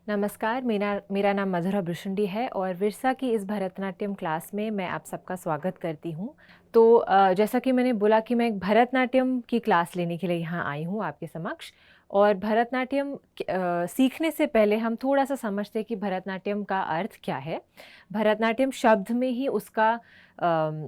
नमस्कार, मेरा मेरा नाम मधुरा भृशुंडी है और विरसा की इस भरतनाट्यम क्लास में मैं आप सबका स्वागत करती हूँ। तो जैसा कि मैंने बोला कि मैं एक भरतनाट्यम की क्लास लेने के लिए यहाँ आई हूँ आपके समक्ष। और भरतनाट्यम सीखने से पहले हम थोड़ा-सा समझते हैं कि भरतनाट्यम का अर्थ क्या है। भरतनाट्यम शब्द में ही उसका अम,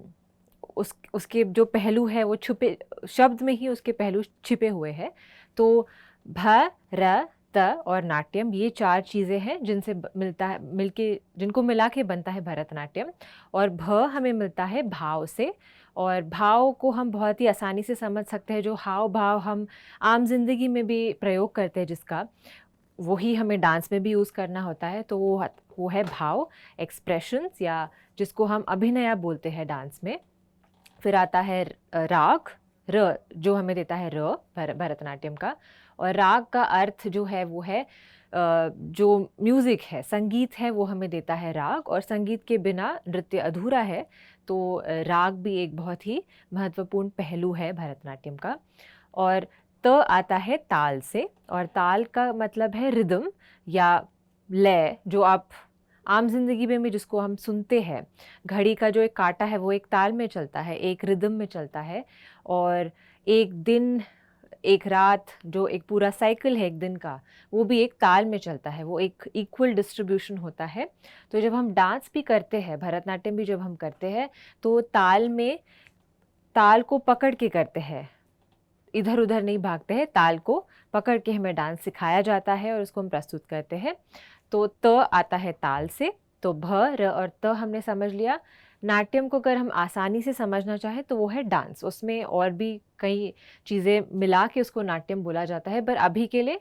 उसके जो पहलू है वो छुपे शब्द में ही उसके पहलू छिपे हुए हैं। तो भ, र, त और नाट्यम ये 4 चीज़ें हैं जिनसे मिलता है मिलके जिनको मिला के बनता है भरतनाट्यम। और भ हमें मिलता है भाव से। और भाव को हम बहुत ही आसानी से समझ सकते हैं, जो हाव-भाव हम आम ज़िंदगी में भी प्रयोग करते हैं जिसका, वही हमें डांस में भी यूज़ करना होता है। तो वो है भाव, एक्सप्रेशंस या जिसको हम अभिनय बोलते हैं डांस में। फिर आता है राग, र जो हमें देता है भरतनाट्यम का। और राग का अर्थ जो है वो है जो म्यूज़िक है, संगीत है, वो हमें देता है राग। और संगीत के बिना नृत्य अधूरा है। तो राग भी एक बहुत ही महत्वपूर्ण पहलू है भरतनाट्यम का। और त आता है ताल से। और ताल का मतलब है रिदम या लय, जो आप आम ज़िंदगी में भी जिसको हम सुनते हैं। घड़ी का जो एक काँटा है वो एक ताल में चलता है, एक रिदम में चलता है। और एक दिन, एक रात, जो एक पूरा साइकिल है एक दिन का, वो भी एक ताल में चलता है, वो एक इक्वल डिस्ट्रीब्यूशन होता है। तो जब हम डांस भी करते हैं, भरतनाट्यम भी जब हम करते हैं, तो ताल में ताल को पकड़ के करते हैं, इधर-उधर नहीं भागते हैं, ताल को पकड़ के हमें डांस सिखाया जाता है और उसको हम प्रस्तुत करते हैं। तो त आता है ताल से। तो भ, र और त हमने समझ लिया। नाट्यम को अगर हम आसानी से समझना चाहें तो वो है डांस। उसमें और भी कई चीज़ें मिला के उसको नाट्यम बोला जाता है, पर अभी के लिए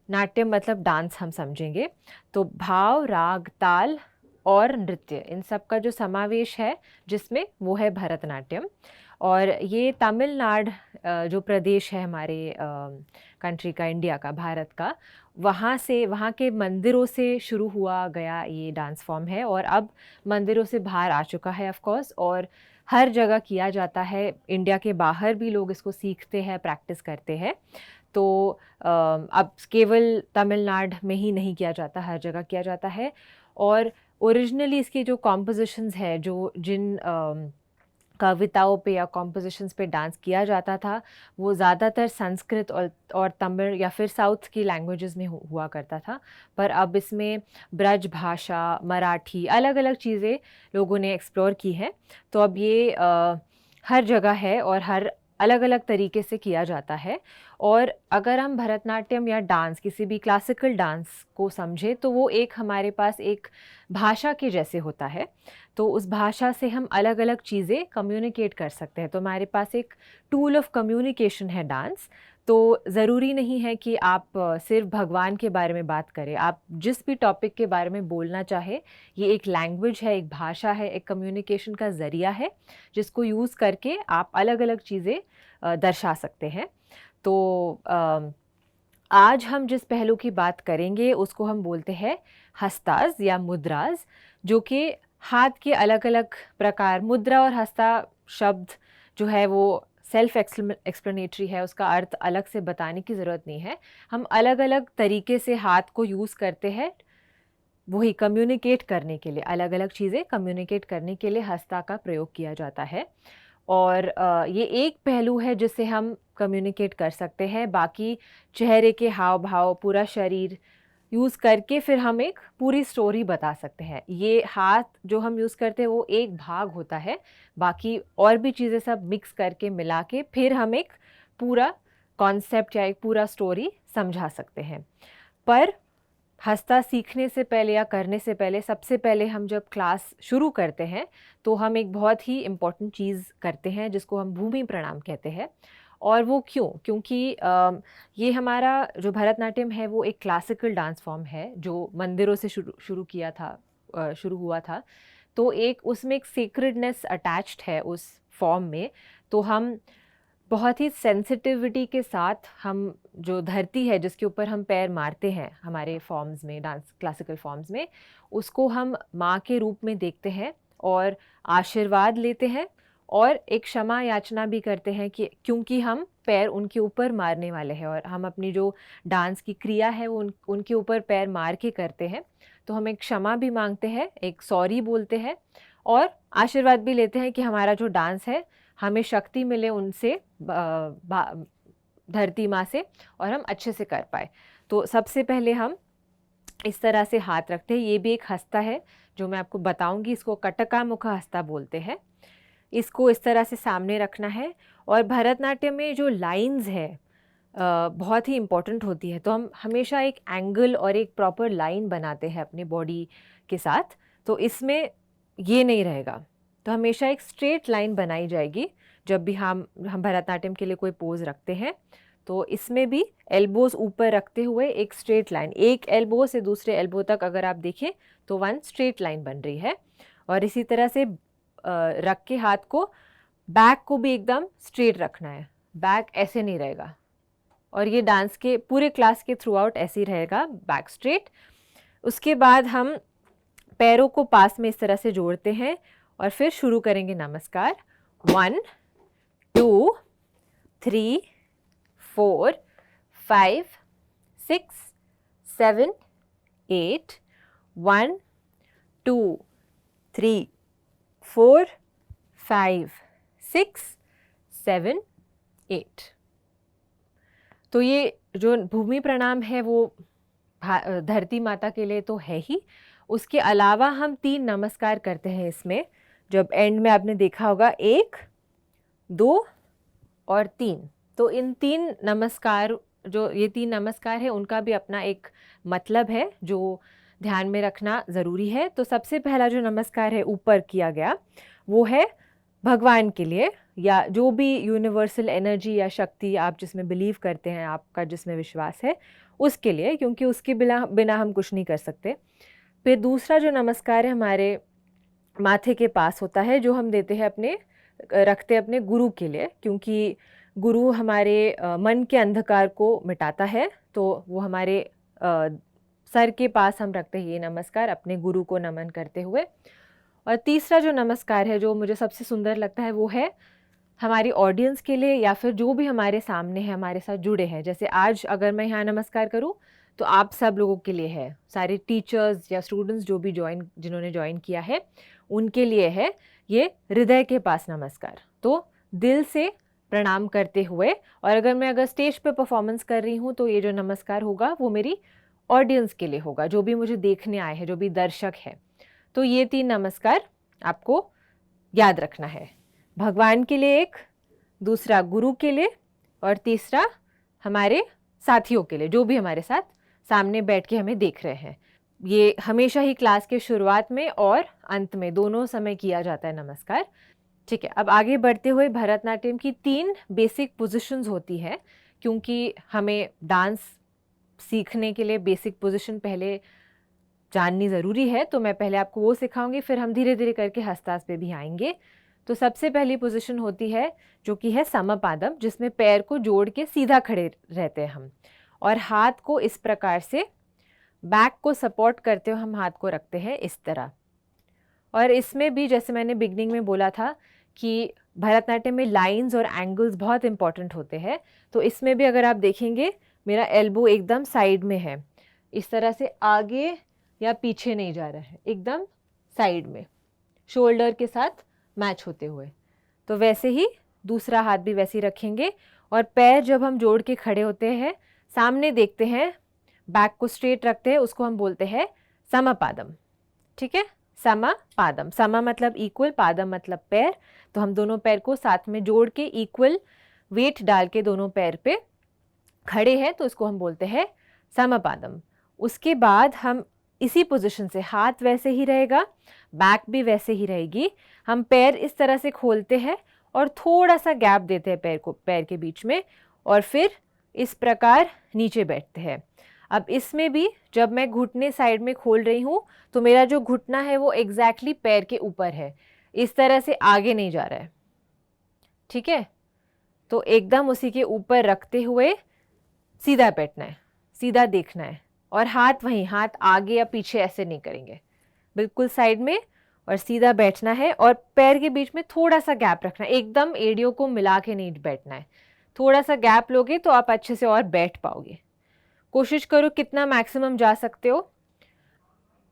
नाट्यम मतलब डांस हम समझेंगे। तो भाव, राग, ताल और नृत्य, इन सब का जो समावेश है जिसमें, वो है भरतनाट्यम। और ये तमिलनाडु जो प्रदेश है हमारे कंट्री का, इंडिया का, भारत का, वहाँ से, वहाँ के मंदिरों से शुरू हुआ गया ये डांस फॉर्म है। और अब मंदिरों से बाहर आ चुका है ऑफ कोर्स, और हर जगह किया जाता है। इंडिया के बाहर भी लोग इसको सीखते हैं, प्रैक्टिस करते हैं। तो अब केवल तमिलनाडु में ही नहीं किया जाता, हर जगह किया जाता है। और ओरिजिनली इसकी जो कॉम्पोजिशंस है, जो जिन कविताओं पे या कॉम्पोजिशंस पे डांस किया जाता था, वो ज़्यादातर संस्कृत और तमिल या फिर साउथ की लैंग्वेजेस में हुआ करता था। पर अब इसमें ब्रज भाषा, मराठी, अलग-अलग चीज़ें लोगों ने एक्सप्लोर की हैं। तो अब ये हर जगह है और हर अलग-अलग तरीके से किया जाता है। और अगर हम भरतनाट्यम या डांस, किसी भी क्लासिकल डांस को समझें, तो वो एक हमारे पास एक भाषा के जैसे होता है। तो उस भाषा से हम अलग-अलग चीज़ें कम्युनिकेट कर सकते हैं। तो हमारे पास एक टूल ऑफ कम्युनिकेशन है डांस। तो ज़रूरी नहीं है कि आप सिर्फ़ भगवान के बारे में बात करें। आप जिस भी टॉपिक के बारे में बोलना चाहें, ये एक लैंग्वेज है, एक भाषा है, एक कम्युनिकेशन का ज़रिया है, जिसको यूज़ करके आप अलग-अलग चीज़ें दर्शा सकते हैं। तो आज हम जिस पहलू की बात करेंगे उसको हम बोलते हैं हस्ताज़ या मुद्राज़, जो कि हाथ के अलग-अलग प्रकार। मुद्रा और हस्ता शब्द जो है वो सेल्फ एक्सप्लेनेटरी है, उसका अर्थ अलग से बताने की ज़रूरत नहीं है। हम अलग-अलग तरीके से हाथ को यूज़ करते हैं, वही कम्युनिकेट करने के लिए, अलग-अलग चीज़ें कम्युनिकेट करने के लिए हस्ता का प्रयोग किया जाता है। और ये एक पहलू है जिससे हम कम्युनिकेट कर सकते हैं। बाकी चेहरे के हाव-भाव, पूरा शरीर यूज़ करके फिर हम एक पूरी स्टोरी बता सकते हैं। ये हाथ जो हम यूज़ करते हैं वो एक भाग होता है, बाकी और भी चीज़ें सब मिक्स करके मिला के फिर हम एक पूरा कॉन्सेप्ट या एक पूरा स्टोरी समझा सकते हैं। पर हँसता सीखने से पहले या करने से पहले, सबसे पहले हम जब क्लास शुरू करते हैं, तो हम एक बहुत ही इम्पोर्टेंट चीज़ करते हैं जिसको हम भूमि प्रणाम कहते हैं। और वो क्यों? क्योंकि ये हमारा जो भरतनाट्यम है वो एक क्लासिकल डांस फॉर्म है जो मंदिरों से शुरू हुआ था। तो एक उसमें एक सेक्रेडनेस अटैच्ड है उस फॉर्म में। तो हम बहुत ही सेंसिटिविटी के साथ, हम जो धरती है जिसके ऊपर हम पैर मारते हैं हमारे फॉर्म्स में, डांस क्लासिकल फॉर्म्स में, उसको हम माँ के रूप में देखते हैं और आशीर्वाद लेते हैं। और एक क्षमा याचना भी करते हैं कि क्योंकि हम पैर उनके ऊपर मारने वाले हैं और हम अपनी जो डांस की क्रिया है वो उनके ऊपर पैर मार के करते हैं। तो हम एक क्षमा भी मांगते हैं, एक सॉरी बोलते हैं और आशीर्वाद भी लेते हैं कि हमारा जो डांस है हमें शक्ति मिले उनसे, धरती माँ से, और हम अच्छे से कर पाए। तो सबसे पहले हम इस तरह से हाथ रखते हैं। ये भी एक हस्ता है जो मैं आपको बताऊंगी, इसको कटका मुख हस्ता बोलते हैं। इसको इस तरह से सामने रखना है। और भरतनाट्यम में जो लाइंस है बहुत ही इम्पोर्टेंट होती है। तो हम हमेशा एक एंगल और एक प्रॉपर लाइन बनाते हैं अपने बॉडी के साथ। तो इसमें ये नहीं रहेगा, तो हमेशा एक स्ट्रेट लाइन बनाई जाएगी जब भी हम भरतनाट्यम के लिए कोई पोज रखते हैं। तो इसमें भी एल्बोज ऊपर रखते हुए एक स्ट्रेट लाइन, एक एल्बो से दूसरे एल्बो तक अगर आप देखें तो वन स्ट्रेट लाइन बन रही है। और इसी तरह से रख के हाथ को, बैक को भी एकदम स्ट्रेट रखना है, बैक ऐसे नहीं रहेगा। और ये डांस के पूरे क्लास के थ्रू आउट ऐसे ही रहेगा, बैक स्ट्रेट। उसके बाद हम पैरों को पास में इस तरह से जोड़ते हैं और फिर शुरू करेंगे नमस्कार। 1 2 3 4 5 6 7 8 1 2 3 4 5 6 7 8। तो ये जो भूमि प्रणाम है वो धरती माता के लिए तो है ही, उसके अलावा हम 3 नमस्कार करते हैं इसमें। जब एंड में आपने देखा होगा 1 2 और 3। तो इन 3 नमस्कार, जो ये 3 नमस्कार है, उनका भी अपना एक मतलब है जो ध्यान में रखना ज़रूरी है। तो सबसे पहला जो नमस्कार है ऊपर किया गया वो है भगवान के लिए, या जो भी यूनिवर्सल एनर्जी या शक्ति आप जिसमें बिलीव करते हैं, आपका जिसमें विश्वास है, उसके लिए, क्योंकि उसके बिना हम कुछ नहीं कर सकते। फिर दूसरा जो नमस्कार है हमारे माथे के पास होता है, जो हम देते हैं रखते हैं अपने गुरु के लिए, क्योंकि गुरु हमारे मन के अंधकार को मिटाता है। तो वो हमारे सर के पास हम रखते हैं ये नमस्कार, अपने गुरु को नमन करते हुए। और तीसरा जो नमस्कार है जो मुझे सबसे सुंदर लगता है वो है हमारी ऑडियंस के लिए, या फिर जो भी हमारे सामने है, हमारे साथ जुड़े हैं। जैसे आज अगर मैं यहाँ नमस्कार करूँ तो आप सब लोगों के लिए है, सारे टीचर्स या स्टूडेंट्स जो भी जिन्होंने ज्वाइन किया है उनके लिए है ये हृदय के पास नमस्कार। तो दिल से प्रणाम करते हुए, और अगर स्टेज पे परफॉर्मेंस कर रही हूँ तो ये जो नमस्कार होगा वो मेरी ऑडियंस के लिए होगा, जो भी मुझे देखने आए हैं, जो भी दर्शक है। तो ये 3 नमस्कार आपको याद रखना है। भगवान के लिए एक, दूसरा गुरु के लिए, और तीसरा हमारे साथियों के लिए जो भी हमारे साथ सामने बैठ के हमें देख रहे हैं। ये हमेशा ही क्लास के शुरुआत में और अंत में दोनों समय किया जाता है नमस्कार। ठीक है, अब आगे बढ़ते हुए भरतनाट्यम की 3 बेसिक पोजीशंस होती है, क्योंकि हमें डांस सीखने के लिए बेसिक पोजीशन पहले जाननी ज़रूरी है। तो मैं पहले आपको वो सिखाऊंगी, फिर हम धीरे धीरे करके हस्तास पे भी आएंगे। तो सबसे पहली पोजीशन होती है जो कि है समपादम, जिसमें पैर को जोड़ के सीधा खड़े रहते हैं हम, और हाथ को इस प्रकार से बैक को सपोर्ट करते हुए हम हाथ को रखते हैं इस तरह। और इसमें भी जैसे मैंने बिगनिंग में बोला था कि भरतनाट्यम में लाइंस और एंगल्स बहुत इंपॉर्टेंट होते हैं। तो इसमें भी अगर आप देखेंगे मेरा एल्बो एकदम साइड में है, इस तरह से आगे या पीछे नहीं जा रहा है, एकदम साइड में, शोल्डर के साथ मैच होते हुए। तो वैसे ही दूसरा हाथ भी वैसे ही रखेंगे। और पैर जब हम जोड़ के खड़े होते हैं, सामने देखते हैं, बैक को स्ट्रेट रखते हैं, उसको हम बोलते हैं समपादम। ठीक है, समपादम, समा मतलब इक्वल, पादम मतलब पैर। तो हम दोनों पैर को साथ में जोड़ के इक्वल वेट डाल के दोनों पैर पे खड़े हैं, तो इसको हम बोलते हैं समपादम। उसके बाद हम इसी पोजीशन से, हाथ वैसे ही रहेगा, बैक भी वैसे ही रहेगी, हम पैर इस तरह से खोलते हैं और थोड़ा सा गैप देते हैं पैर के बीच में, और फिर इस प्रकार नीचे बैठते हैं। अब इसमें भी जब मैं घुटने साइड में खोल रही हूँ तो मेरा जो घुटना है वो एग्जैक्टली पैर के ऊपर है, इस तरह से आगे नहीं जा रहा है। ठीक है, तो एकदम उसी के ऊपर रखते हुए सीधा बैठना है, सीधा देखना है, और हाथ वहीं, हाथ आगे या पीछे ऐसे नहीं करेंगे, बिल्कुल साइड में, और सीधा बैठना है। और पैर के बीच में थोड़ा सा गैप रखना है, एकदम एड़ियों को मिला के नहीं बैठना है, थोड़ा सा गैप लोगे तो आप अच्छे से और बैठ पाओगे। कोशिश करो कितना मैक्सिमम जा सकते हो।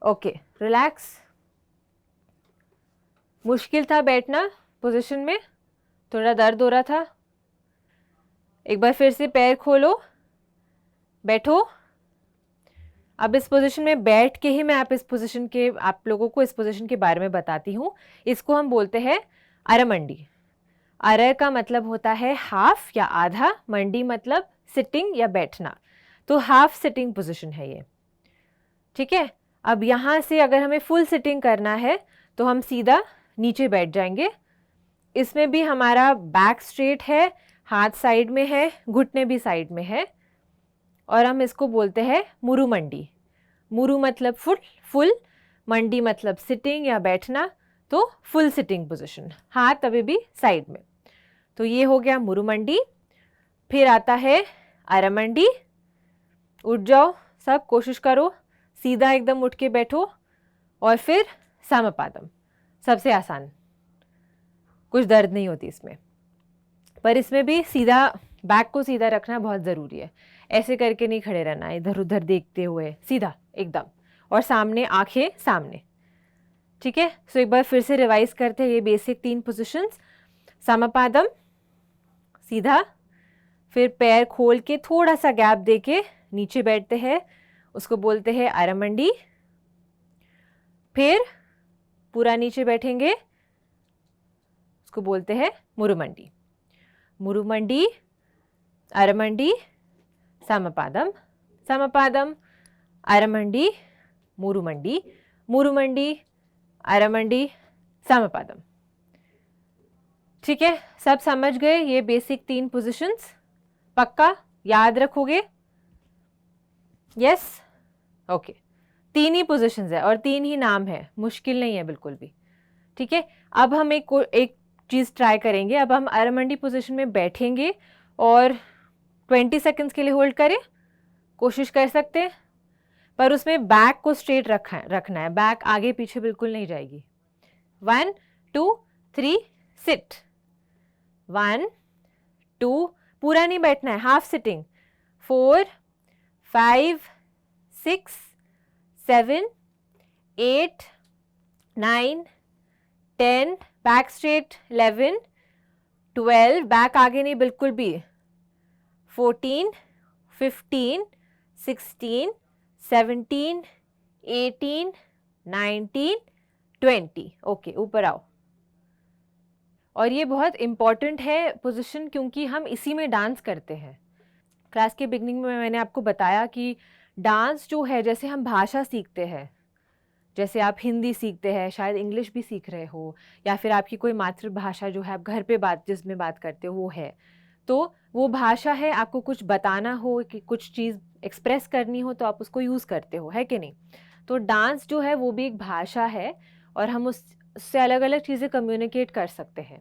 Okay, relax. मुश्किल था बैठना पोजीशन में, थोड़ा दर्द हो रहा था। एक बार फिर से पैर खोलो, बैठो। अब इस पोजीशन में बैठ के ही मैं आप लोगों को इस पोजीशन के बारे में बताती हूँ। इसको हम बोलते हैं अरमंडी। अरय का मतलब होता है हाफ या आधा, मंडी मतलब सिटिंग या बैठना, तो हाफ सिटिंग पोजीशन है ये। ठीक है, अब यहाँ से अगर हमें फुल सिटिंग करना है तो हम सीधा नीचे बैठ जाएंगे। इसमें भी हमारा बैक स्ट्रेट है, हाथ साइड में है, घुटने भी साइड में है, और हम इसको बोलते हैं मुरु मंडी। मुरु मतलब फुल, मंडी मतलब सिटिंग या बैठना, तो फुल सिटिंग पोजीशन, हाथ अभी भी साइड में। तो ये हो गया मुरु मंडी। फिर आता है अरमंडी। उठ जाओ सब, कोशिश करो सीधा एकदम उठ के बैठो। और फिर समपादम, सबसे आसान, कुछ दर्द नहीं होती इसमें, पर इसमें भी सीधा, बैक को सीधा रखना बहुत ज़रूरी है। ऐसे करके नहीं खड़े रहना इधर उधर देखते हुए, सीधा एकदम, और सामने, आंखें सामने। ठीक है, सो एक बार फिर से रिवाइज करते हैं ये बेसिक 3 पोजीशंस। समपादम, सीधा, फिर पैर खोल के थोड़ा सा गैप देके नीचे बैठते हैं, उसको बोलते हैं अरमंडी। फिर पूरा नीचे बैठेंगे, उसको बोलते हैं मुरुमंडी। मुरुमंडी, अरमंडी, समपादम, समपादम, अरमंडी, मुरुमंडी, मुरुमंडी, अरमंडी, समपादम। ठीक है, सब समझ गए ये बेसिक 3 पोजीशंस? पक्का याद रखोगे? Yes, okay. 3 ही पोजीशंस है और 3 ही नाम है, मुश्किल नहीं है बिल्कुल भी। ठीक है, अब हम एक चीज़ ट्राई करेंगे। अब हम अरमंडी पोजीशन में बैठेंगे और 20 सेकंड्स के लिए होल्ड करें, कोशिश कर सकते हैं, पर उसमें बैक को स्ट्रेट रखना है, बैक आगे पीछे बिल्कुल नहीं जाएगी। 1 2 3 सिट। 1 2, पूरा नहीं बैठना है, half sitting. 4 5 6 7 8 9 10, back straight. 11 12, back आगे नहीं बिल्कुल भी। 14 15 16 17 18 19 20। ओके, ऊपर आओ। और ये बहुत इम्पॉर्टेंट है पोजीशन, क्योंकि हम इसी में डांस करते हैं। क्लास के बिगनिंग में मैंने आपको बताया कि डांस जो है, जैसे हम भाषा सीखते हैं, जैसे आप हिंदी सीखते हैं, शायद इंग्लिश भी सीख रहे हो, या फिर आपकी कोई मातृभाषा जो है आप घर पे जिसमें बात करते हो वो है, तो वो भाषा है, आपको कुछ बताना हो कि कुछ चीज़ एक्सप्रेस करनी हो तो आप उसको यूज़ करते हो, है कि नहीं? तो डांस जो है वो भी एक भाषा है, और हम उससे अलग अलग चीज़ें कम्युनिकेट कर सकते हैं।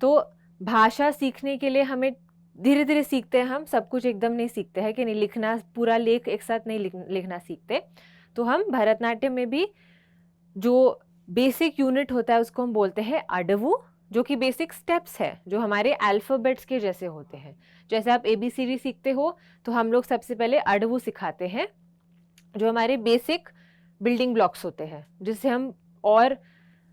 तो भाषा सीखने के लिए हमें धीरे धीरे सीखते हैं, हम सब कुछ एकदम नहीं सीखते हैं कि नहीं, लिखना पूरा लेख एक साथ नहीं लिखना सीखते। तो हम भरतनाट्यम में भी जो बेसिक यूनिट होता है उसको हम बोलते हैं अडवु, जो कि बेसिक स्टेप्स है, जो हमारे अल्फ़ाबेट्स के जैसे होते हैं। जैसे आप ABCD सीखते हो तो हम लोग सबसे पहले अडवु सिखाते हैं, जो हमारे बेसिक बिल्डिंग ब्लॉक्स होते हैं, जिससे हम और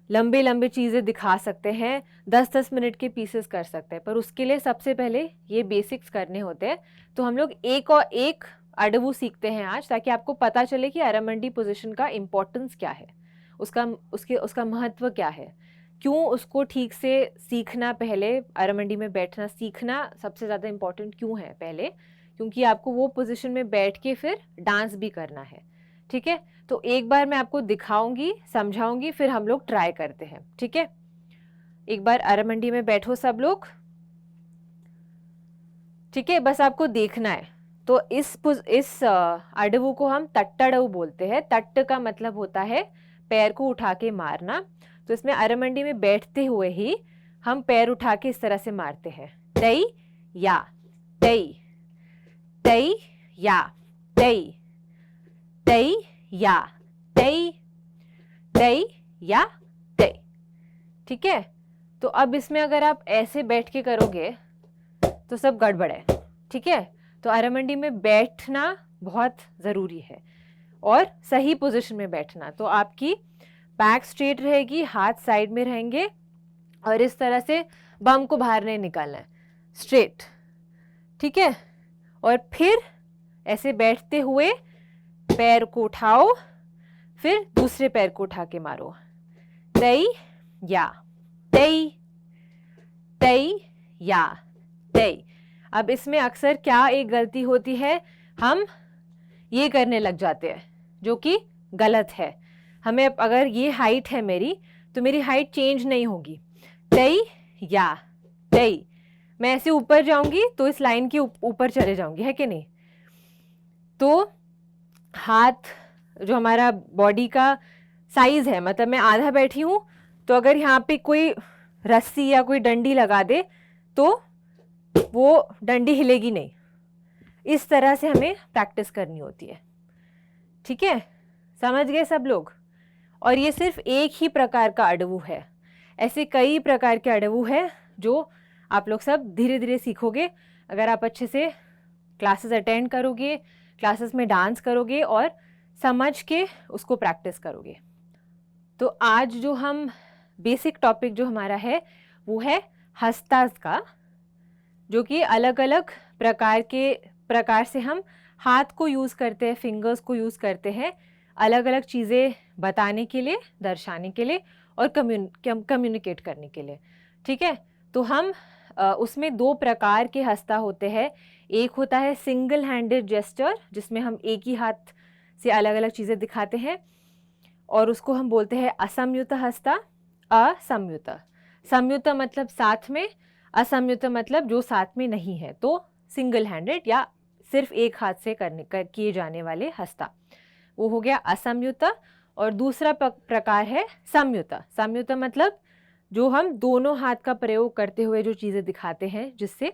लंबे लंबे चीज़ें दिखा सकते हैं, 10-10 मिनट के पीसेस कर सकते हैं, पर उसके लिए सबसे पहले ये बेसिक्स करने होते हैं। तो हम लोग एक और एक अडवु सीखते हैं आज, ताकि आपको पता चले कि अरमंडी पोजीशन का इम्पोर्टेंस क्या है, उसका महत्व क्या है, क्यों उसको ठीक से सीखना, पहले अरमंडी में बैठना सीखना सबसे ज़्यादा इम्पोर्टेंट क्यों है पहले, क्योंकि आपको वो पोजीशन में बैठ के फिर डांस भी करना है। ठीक है, तो एक बार मैं आपको दिखाऊंगी, समझाऊंगी, फिर हम लोग ट्राई करते हैं। ठीक है, एक बार अरमंडी में बैठो सब लोग। ठीक है, बस आपको देखना है। तो इस अडवु को हम तट्टड़ऊ बोलते हैं। तट्ट का मतलब होता है पैर को उठा के मारना। तो इसमें अरमंडी में बैठते हुए ही हम पैर उठा के इस तरह से मारते हैं, तई या तई, तई या तई, तई या तई, तई या तई। ठीक है, तो अब इसमें अगर आप ऐसे बैठ के करोगे तो सब गड़बड़ है। ठीक है, तो अरमंडी में बैठना बहुत ज़रूरी है और सही पोजीशन में बैठना। तो आपकी बैक स्ट्रेट रहेगी, हाथ साइड में रहेंगे और इस तरह से बम को बाहर नहीं निकालना है, स्ट्रेट। ठीक है, और फिर ऐसे बैठते हुए पैर को उठाओ, फिर दूसरे पैर को उठा के मारो। तई या तई, तई या तई। अब इसमें अक्सर क्या एक गलती होती है, हम ये करने लग जाते हैं जो कि गलत है। हमें अगर ये हाइट है मेरी, तो मेरी हाइट चेंज नहीं होगी। तई या तई, मैं ऐसे ऊपर जाऊंगी तो इस लाइन के ऊपर चले जाऊंगी, है कि नहीं। तो हाथ जो हमारा बॉडी का साइज है, मतलब मैं आधा बैठी हूं, तो अगर यहाँ पे कोई रस्सी या कोई डंडी लगा दे तो वो डंडी हिलेगी नहीं। इस तरह से हमें प्रैक्टिस करनी होती है। ठीक है, समझ गए सब लोग। और ये सिर्फ एक ही प्रकार का अडवू है, ऐसे कई प्रकार के अडवू है जो आप लोग सब धीरे धीरे सीखोगे अगर आप अच्छे से क्लासेस अटेंड करोगे, क्लासेस में डांस करोगे और समझ के उसको प्रैक्टिस करोगे। तो आज जो हम बेसिक टॉपिक जो हमारा है वो है हस्तास का, जो कि अलग अलग प्रकार से हम हाथ को यूज़ करते हैं, फिंगर्स को यूज़ करते हैं अलग अलग चीज़ें बताने के लिए, दर्शाने के लिए और कम्युनिकेट करने के लिए। ठीक है, तो हम उसमें दो प्रकार के हस्ता होते हैं। एक होता है सिंगल हैंडेड जेस्चर, जिसमें हम एक ही हाथ से अलग अलग चीज़ें दिखाते हैं और उसको हम बोलते हैं असंयुक्त हस्ता। असंयुक्त, संयुक्त मतलब साथ में, असंयुक्त मतलब जो साथ में नहीं है। तो सिंगल हैंडेड या सिर्फ एक हाथ से किए जाने वाले हस्ता, वो हो गया असंयुक्त। और दूसरा प्रकार है संयुक्त। संयुक्त मतलब जो हम दोनों हाथ का प्रयोग करते हुए जो चीज़ें दिखाते हैं, जिससे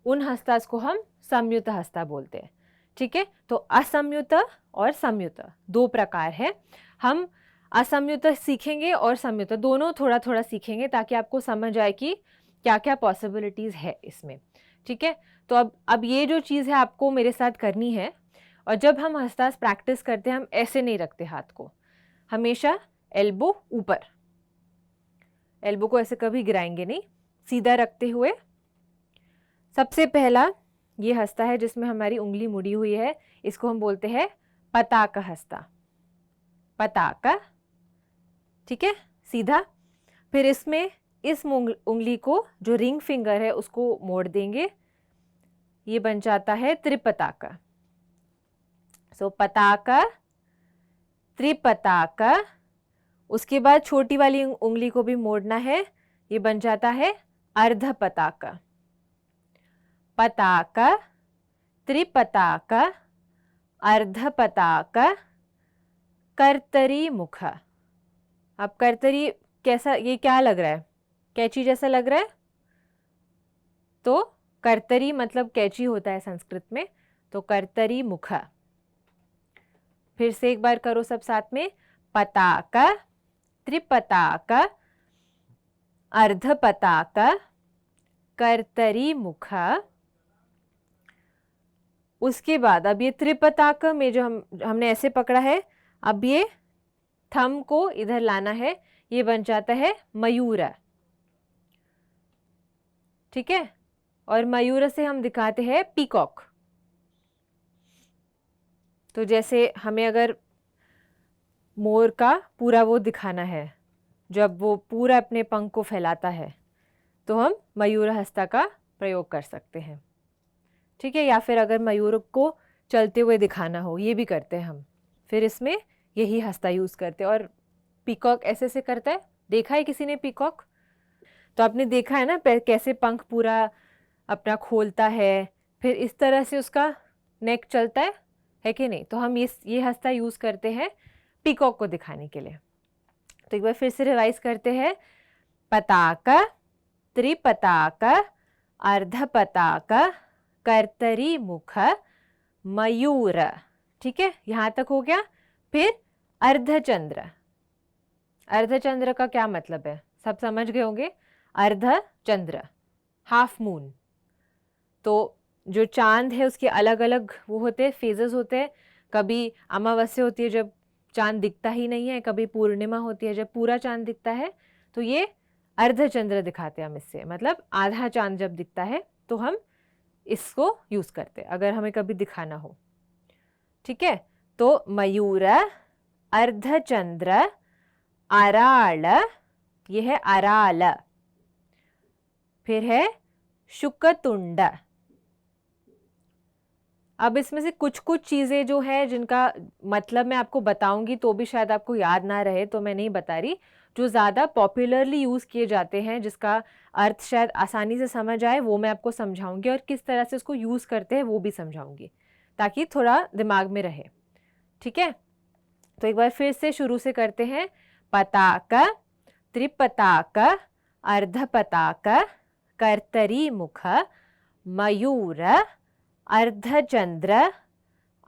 उन हस्तास को हम संयुक्त हस्ता बोलते हैं। ठीक है, तो असंयुक्त और संयुक्त दो प्रकार है। हम असंयुक्त सीखेंगे और संयुक्त दोनों थोड़ा थोड़ा सीखेंगे ताकि आपको समझ आए कि क्या क्या पॉसिबिलिटीज़ है इसमें। ठीक है, तो अब ये जो चीज़ है आपको मेरे साथ करनी है। और जब हम हस्तास प्रैक्टिस करते हैं, हम ऐसे नहीं रखते हाथ को, हमेशा एल्बो ऊपर, एल्बो को ऐसे कभी गिराएंगे नहीं, सीधा रखते हुए। सबसे पहला ये हस्ता है जिसमें हमारी उंगली मुड़ी हुई है, इसको हम बोलते हैं पताका हस्ता, पताका। ठीक है, सीधा। फिर इसमें इस उंगली को जो रिंग फिंगर है उसको मोड़ देंगे, ये बन जाता है त्रिपताका। सो पताका, त्रिपताका। उसके बाद छोटी वाली उंगली को भी मोड़ना है, ये बन जाता है अर्ध पताका। पताका, त्रिपताका, अर्ध पताका, कर्तरी मुख। अब कर्तरी कैसा, ये क्या लग रहा है, कैची जैसा लग रहा है। तो कर्तरी मतलब कैची होता है संस्कृत में, तो कर्तरी मुख। फिर से एक बार करो सब साथ में, पताका, त्रिपताका, अर्ध पताका, कर्तरी मुख। उसके बाद अब ये त्रिपताका में जो हमने ऐसे पकड़ा है, अब ये थंब को इधर लाना है, ये बन जाता है मयूर। ठीक है, और मयूर से हम दिखाते हैं पीकॉक। तो जैसे हमें अगर मोर का पूरा वो दिखाना है, जब वो पूरा अपने पंख को फैलाता है, तो हम मयूर हस्ता का प्रयोग कर सकते हैं। ठीक है, या फिर अगर मयूर को चलते हुए दिखाना हो, ये भी करते हैं हम, फिर इसमें यही हस्ता यूज़ करते हैं। और पीकॉक ऐसे से करता है, देखा है किसी ने पीकॉक? तो आपने देखा है ना कैसे पंख पूरा अपना खोलता है, फिर इस तरह से उसका नेक चलता है कि नहीं। तो हम ये हस्ता यूज़ करते हैं पीकॉक को दिखाने के लिए। तो एक बार फिर से रिवाइज करते हैं, पताका, त्रिपताका, अर्ध पताका, कर्तरी मुख, मयूर। ठीक है, यहाँ तक हो गया। फिर अर्धचंद्र। अर्धचंद्र का क्या मतलब है, सब समझ गए होंगे। अर्धचंद्र, हाफ मून। तो जो चांद है उसके अलग अलग वो होते हैं, फेजेस होते हैं। कभी अमावस्या होती है जब चांद दिखता ही नहीं है, कभी पूर्णिमा होती है जब पूरा चांद दिखता है। तो ये अर्धचंद्र दिखाते हैं हम इससे, मतलब आधा चांद जब दिखता है तो हम इसको यूज करते हैं अगर हमें कभी दिखाना हो। ठीक है, तो मयूर, अर्धचंद्र, अराल, ये है अराल, फिर है शुकतुंड। अब इसमें से कुछ कुछ चीजें जो है जिनका मतलब मैं आपको बताऊंगी तो भी शायद आपको याद ना रहे, तो मैं नहीं बता रही। जो ज्यादा पॉपुलरली यूज किए जाते हैं जिसका अर्थ शायद आसानी से समझ आए वो मैं आपको समझाऊंगी, और किस तरह से उसको यूज करते हैं वो भी समझाऊंगी, ताकि थोड़ा दिमाग में रहे। ठीक है, तो एक बार फिर से शुरू से करते हैं। पताक, त्रिपताक, अर्धपताक, कर्तरी मुख, मयूर, अर्धचंद्र,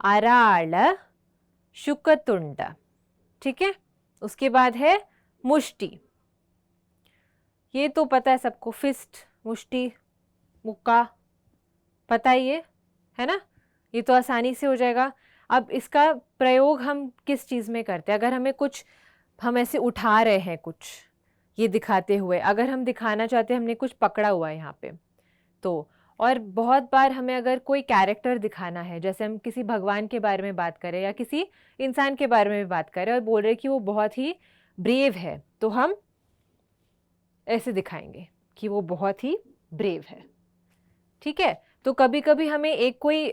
अराल, शुकतुंड। ठीक है, उसके बाद है मुष्टि। ये तो पता है सबको, फिस्ट, मुष्टि, मुक्का, पता ही है ना, ये तो आसानी से हो जाएगा। अब इसका प्रयोग हम किस चीज में करते हैं? अगर हमें कुछ, हम ऐसे उठा रहे हैं कुछ, ये दिखाते हुए, अगर हम दिखाना चाहते हैं हमने कुछ पकड़ा हुआ है यहाँ पे, तो और बहुत बार हमें अगर कोई कैरेक्टर दिखाना है, जैसे हम किसी भगवान के बारे में बात करें या किसी इंसान के बारे में बात करें और बोल रहे कि वो बहुत ही ब्रेव है, तो हम ऐसे दिखाएंगे कि वो बहुत ही ब्रेव है। ठीक है, तो कभी कभी हमें एक कोई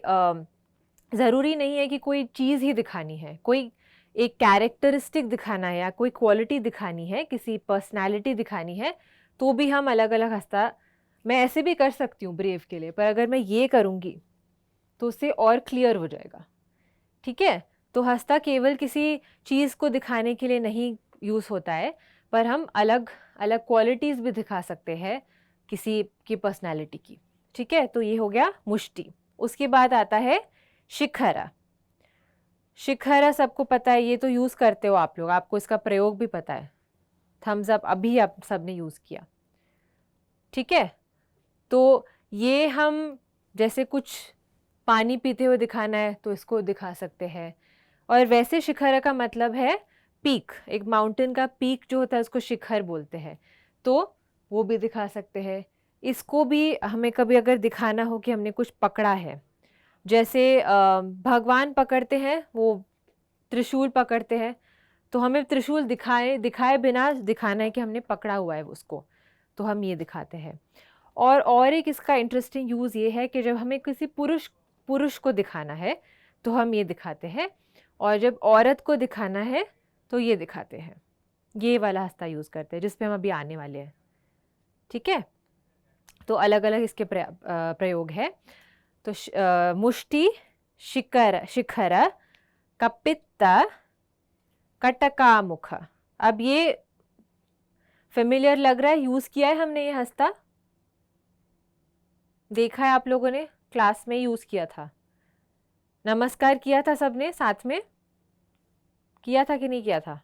ज़रूरी नहीं है कि कोई चीज़ ही दिखानी है, कोई एक कैरेक्टरिस्टिक दिखाना है या कोई क्वालिटी दिखानी है, किसी पर्सनालिटी दिखानी है, तो भी हम अलग अलग हंसता, मैं ऐसे भी कर सकती हूँ ब्रेव के लिए, पर अगर मैं ये करूँगी तो उससे और क्लियर हो जाएगा। ठीक है, तो हंसता केवल किसी चीज़ को दिखाने के लिए नहीं यूज़ होता है, पर हम अलग अलग क्वालिटीज़ भी दिखा सकते हैं किसी की पर्सनालिटी की। ठीक है, तो ये हो गया मुष्टि। उसके बाद आता है शिखर। शिखर सबको पता है, ये तो यूज़ करते हो आप लोग, आपको इसका प्रयोग भी पता है। थम्स अप अभी आप सबने यूज़ किया। ठीक है, तो ये हम जैसे कुछ पानी पीते हुए दिखाना है तो इसको दिखा सकते हैं। और वैसे शिखर का मतलब है पीक, एक माउंटेन का पीक जो होता है उसको शिखर बोलते हैं, तो वो भी दिखा सकते हैं। इसको भी हमें कभी अगर दिखाना हो कि हमने कुछ पकड़ा है, जैसे भगवान पकड़ते हैं, वो त्रिशूल पकड़ते हैं, तो हमें त्रिशूल दिखाए दिखाए बिना दिखाना है कि हमने पकड़ा हुआ है उसको, तो हम ये दिखाते हैं। और एक इसका इंटरेस्टिंग यूज़ ये है कि जब हमें किसी पुरुष को दिखाना है तो हम ये दिखाते हैं, और जब औरत को दिखाना है तो ये दिखाते हैं। ये वाला हस्ता यूज़ करते हैं जिस पे हम अभी आने वाले हैं। ठीक है, तो अलग अलग इसके प्रयोग है। तो मुष्टि, शिखर, कपित्त, कटकामुख। अब ये फेमिलियर लग रहा है, यूज किया है हमने ये हस्ता, देखा है आप लोगों ने, क्लास में यूज किया था, नमस्कार किया था सबने साथ में, किया था कि नहीं किया था?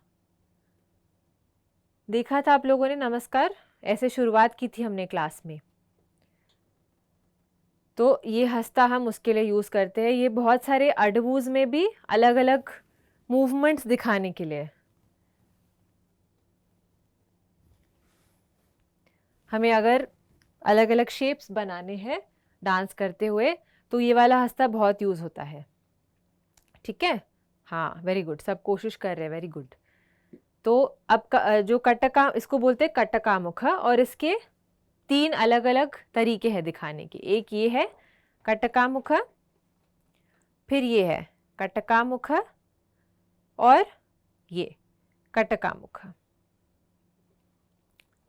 देखा था आप लोगों ने नमस्कार, ऐसे शुरुआत की थी हमने क्लास में। तो ये हस्ता हम उसके लिए यूज करते हैं। ये बहुत सारे अडबूज में भी अलग अलग मूवमेंट्स दिखाने के लिए, हमें अगर अलग अलग शेप्स बनाने हैं डांस करते हुए तो ये वाला हस्ता बहुत यूज होता है। ठीक है, हाँ वेरी गुड, सब कोशिश कर रहे हैं, वेरी गुड। तो अब जो कटका, इसको बोलते हैं कटकामुख, और इसके 3 अलग अलग तरीके हैं दिखाने के। एक ये है कटकामुख, फिर ये है कटकामुख, और ये कटकामुख।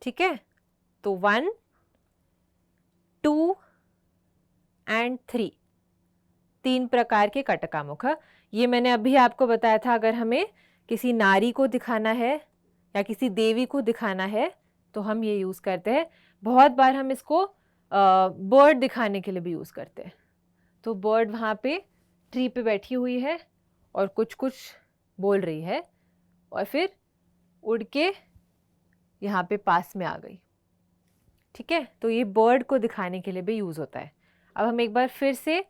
ठीक है, तो 1, 2 एंड 3, 3 प्रकार के कटकामुख। ये मैंने अभी आपको बताया था, अगर हमें किसी नारी को दिखाना है या किसी देवी को दिखाना है तो हम ये यूज़ करते हैं। बहुत बार हम इसको बर्ड दिखाने के लिए भी यूज़ करते हैं। तो बर्ड वहाँ पे ट्री पे बैठी हुई है और कुछ कुछ बोल रही है, और फिर उड़ के यहाँ पे पास में आ गई। ठीक है, तो ये बर्ड को दिखाने के लिए भी यूज़ होता है। अब हम एक बार फिर से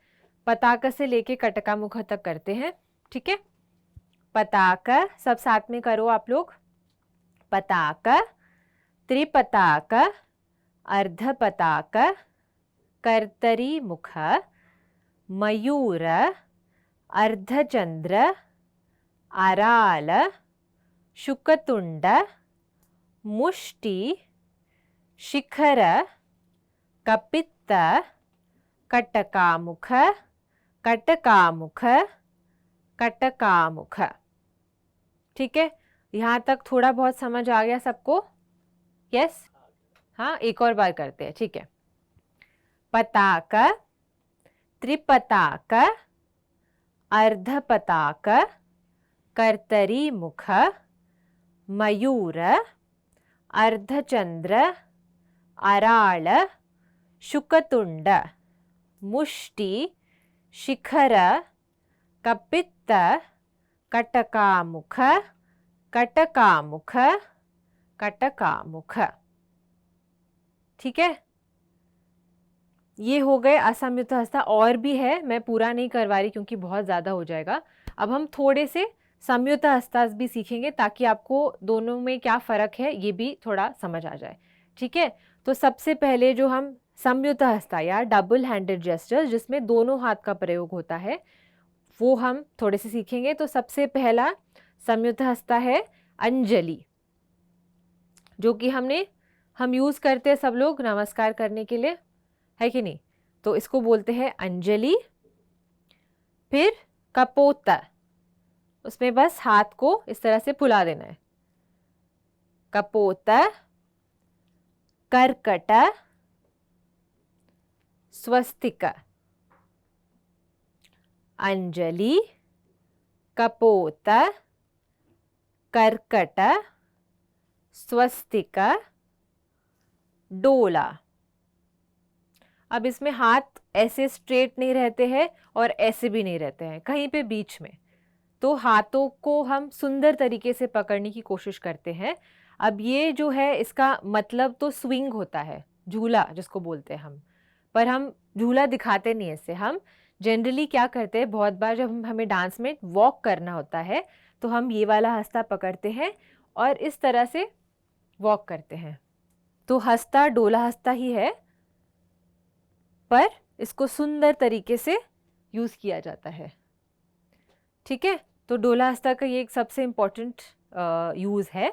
पताका से लेके कटका मुख तक करते हैं, ठीक है। पताका, सब साथ में करो आप लोग। पताका, त्रिपताका, अर्धपताका, कर्तरी मुख, मयूर, अर्धचंद्र, आराल, शुकतुंड, मुष्टि, शिखर, कपित्त, कटकामुख, कटकामुख, कटकामुख। ठीक है, यहाँ तक थोड़ा बहुत समझ आ गया सबको? यस? हाँ, एक और बार करते हैं, ठीक है। पताका, त्रिपताका, अर्धपताका, कर्तरी मुख, मयूर, अर्धचंद्र, आराल, शुकतुंड, मुष्टि, शिखर, कपित्त, कटकामुख, कटकामुख, कटकामुख। ठीक है, ये हो गए असंयुक्त हस्ता। और भी है, मैं पूरा नहीं करवा रही क्योंकि बहुत ज़्यादा हो जाएगा। अब हम थोड़े से संयुक्त हस्ता भी सीखेंगे ताकि आपको दोनों में क्या फ़र्क है ये भी थोड़ा समझ आ जाए। ठीक है, तो सबसे पहले जो हम संयुक्त हस्ता या डबल हैंडेड जेस्चर जिसमें दोनों हाथ का प्रयोग होता है वो हम थोड़े से सीखेंगे। तो सबसे पहला संयुक्त हस्ता है अंजलि, जो कि हम यूज़ करते हैं सब लोग नमस्कार करने के लिए, है कि नहीं? तो इसको बोलते हैं अंजलि। फिर कपोत, उसमें बस हाथ को इस तरह से फुला देना है। कपोत, कर्कट, स्वस्तिक। अंजलि, कपोत, कर्कट, स्वस्तिक, डोला। अब इसमें हाथ ऐसे स्ट्रेट नहीं रहते हैं और ऐसे भी नहीं रहते हैं, कहीं पे बीच में। तो हाथों को हम सुंदर तरीके से पकड़ने की कोशिश करते हैं। अब ये जो है इसका मतलब तो स्विंग होता है, झूला जिसको बोलते हैं हम, पर हम झूला दिखाते नहीं ऐसे। हम जनरली क्या करते हैं, बहुत बार जब हमें डांस में वॉक करना होता है तो हम ये वाला हस्ता पकड़ते हैं और इस तरह से वॉक करते हैं। तो हस्ता डोला हस्ता ही है, पर इसको सुंदर तरीके से यूज़ किया जाता है। ठीक है, तो डोला हस्ता का ये एक सबसे इम्पॉर्टेंट यूज़ है।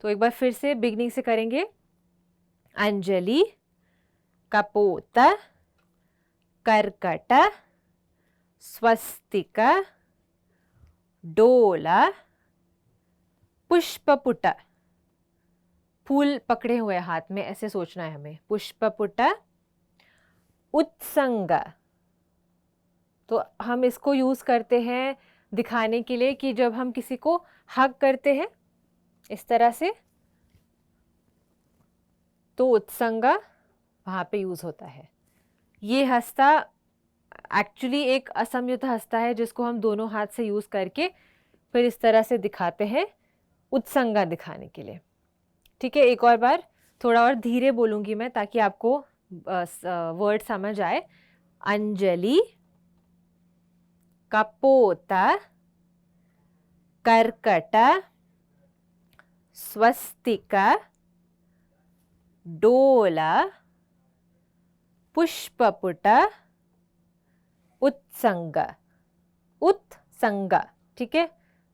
तो एक बार फिर से बिगनिंग से करेंगे। अंजलि, कपोत, कर्कट, स्वस्तिक, डोला, पुष्पपुट। फूल पकड़े हुए हाथ में, ऐसे सोचना है हमें। पुष्पपुट, उत्संग। तो हम इसको यूज़ करते हैं दिखाने के लिए कि जब हम किसी को हग करते हैं इस तरह से, तो उत्संगा वहाँ पे यूज़ होता है। ये हस्ता एक्चुअली एक असंयुक्त हस्ता है जिसको हम दोनों हाथ से यूज़ करके फिर इस तरह से दिखाते हैं, उत्संगा दिखाने के लिए। ठीक है, एक और बार थोड़ा और धीरे बोलूँगी मैं ताकि आपको वर्ड समझ आए। अंजलि, कपोत, कर्कट, स्वस्तिक, डोला, पुष्पपुट, उत्संग। उत्संग, ठीक है,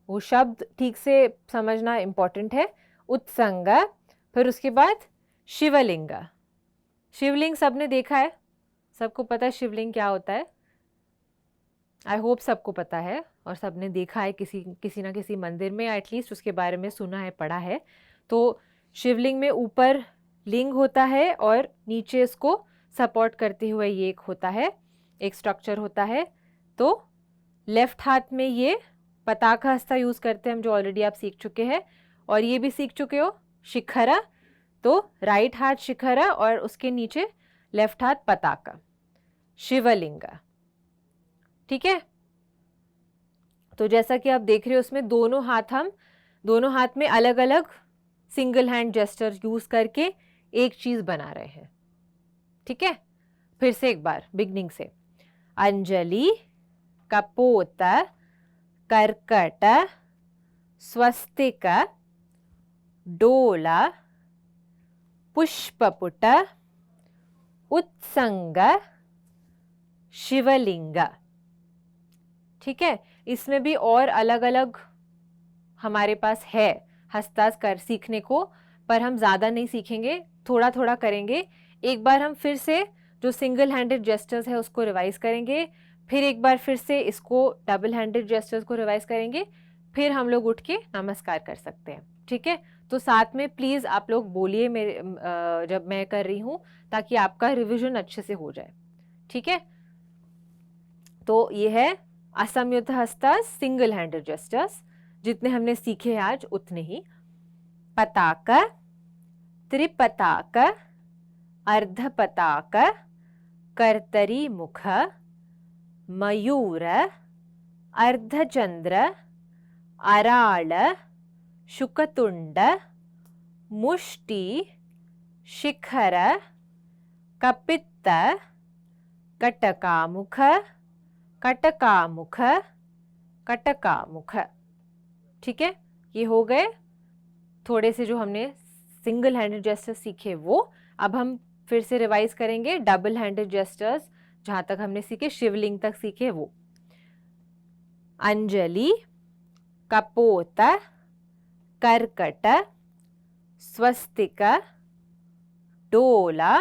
वो शब्द ठीक से समझना इम्पोर्टेंट है। उत्संग। फिर उसके बाद शिवलिंग। शिवलिंग सबने देखा है, सबको पता है शिवलिंग क्या होता है। आई होप सबको पता है और सबने देखा है किसी ना किसी मंदिर में, एटलीस्ट उसके बारे में सुना है, पढ़ा है। तो शिवलिंग में ऊपर लिंग होता है और नीचे इसको सपोर्ट करते हुए ये एक होता है, एक स्ट्रक्चर होता है। तो लेफ्ट हाथ में ये पताका हस्ता यूज़ करते हैं हम, जो ऑलरेडी आप सीख चुके हैं, और ये भी सीख चुके हो शिखरा। तो राइट हाथ शिखरा और उसके नीचे लेफ्ट हाथ पताका, शिवलिंग। ठीक है, तो जैसा कि आप देख रहे हो उसमें दोनों हाथ में अलग अलग सिंगल हैंड जेस्चर यूज करके एक चीज बना रहे हैं। ठीक है, फिर से एक बार बिगनिंग से। अंजलि, कपोत, कर्कट, स्वस्तिक, डोला, पुष्पपुट, उत्संग, शिवलिंग। ठीक है, इसमें भी और अलग अलग हमारे पास है हस्ताक्षर सीखने को, पर हम ज़्यादा नहीं सीखेंगे, थोड़ा थोड़ा करेंगे। एक बार हम फिर से जो सिंगल हैंडेड जेस्चर्स है उसको रिवाइज करेंगे, फिर एक बार फिर से इसको डबल हैंडेड जेस्चर्स को रिवाइज करेंगे, फिर हम लोग उठ के नमस्कार कर सकते हैं। ठीक है, तो साथ में प्लीज़ आप लोग बोलिए मेरे जब मैं कर रही हूँ, ताकि आपका रिविजन अच्छे से हो जाए। ठीक है, तो ये है असंयुक्त हस्ताक्षर सिंगल हैंडेड जेस्चर्स, जितने हमने सीखे आज उतने ही। पताक, त्रिपताक, अर्धपताक, कर्तरी मुख, मयूर, अर्धचंद्र, अराळ, शुकतुंड, मुष्टि, शिखर, कपित्त, कटकामुख, कटकामुख, कटकामुख। ठीक है, ये हो गए थोड़े से जो हमने सिंगल हैंडेड जेस्चर्स सीखे वो। अब हम फिर से रिवाइज करेंगे डबल हैंडेड जेस्चर्स, जहां तक हमने सीखे शिवलिंग तक सीखे वो। अंजलि, कपोत, कर्कट, स्वस्तिक, डोला,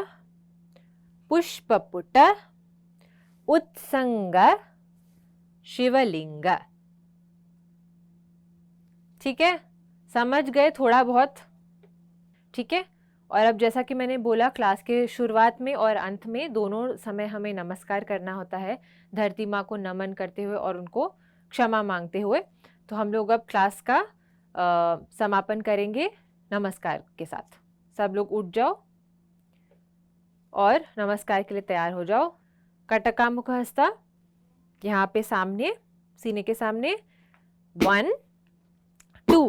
पुष्पपुट, उत्संग, शिवलिंग। ठीक है, समझ गए थोड़ा बहुत? ठीक है, और अब जैसा कि मैंने बोला क्लास के शुरुआत में और अंत में दोनों समय हमें नमस्कार करना होता है, धरती माँ को नमन करते हुए और उनको क्षमा मांगते हुए। तो हम लोग अब क्लास का समापन करेंगे नमस्कार के साथ। सब लोग उठ जाओ और नमस्कार के लिए तैयार हो जाओ। कटकामुख हस्ता यहाँ पे सामने, सीने के सामने। 1 2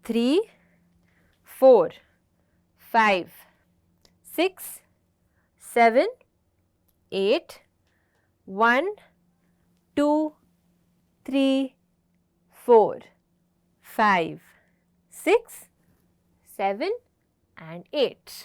3 4 5 6 7 8 1 2 3 4 5 6 7 and 8.